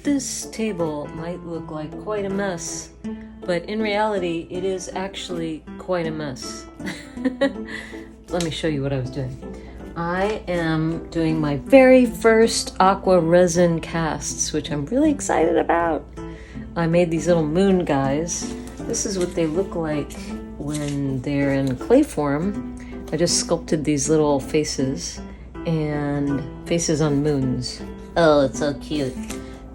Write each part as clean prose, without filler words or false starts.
This table might look like quite a mess, but in reality, it is actually quite a mess. Let me show you what I was doing. I am doing my very first aqua resin casts, which I'm really excited about. I made these little moon guys. This is what they look like when they're in clay form. I just sculpted these little faces and faces on moons. Oh, it's so cute.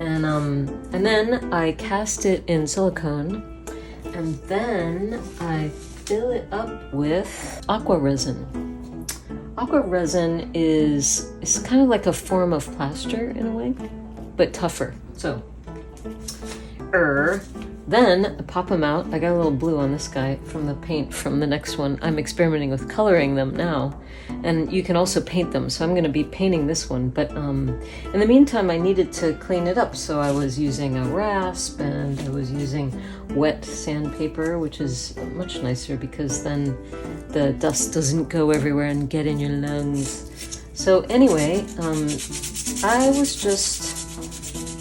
And then I cast it in silicone, and then I fill it up with aqua resin. Aqua resin is kind of like a form of plaster in a way, but tougher. So, then I pop them out. I got a little blue on this guy from the paint from the next one. I'm experimenting with coloring them now, and you can also paint them. So I'm going to be painting this one, but in the meantime, I needed to clean it up. So I was using a rasp, and I was using wet sandpaper, which is much nicer because then the dust doesn't go everywhere and get in your lungs. So anyway, I was just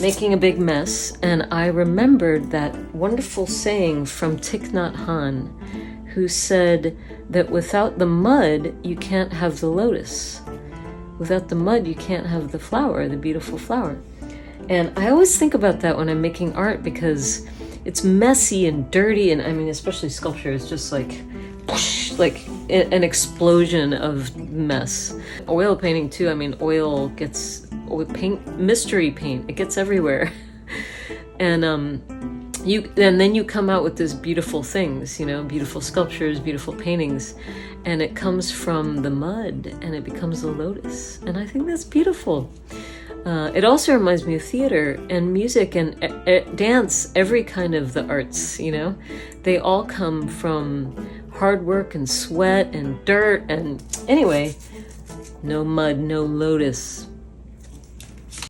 making a big mess, and I remembered that wonderful saying from Thich Nhat Hanh, who said that without the mud, you can't have the lotus. Without the mud, you can't have the flower, the beautiful flower. And I always think about that when I'm making art because it's messy and dirty, and I mean, especially sculpture is just like an explosion of mess. Oil painting too, I mean, oil paint, mystery paint, it gets everywhere. And then you come out with these beautiful things, beautiful sculptures, beautiful paintings, and it comes from the mud and it becomes a lotus. And I think that's beautiful. It also reminds me of theater and music and dance, every kind of the arts, they all come from hard work and sweat and dirt. And anyway, no mud, no lotus.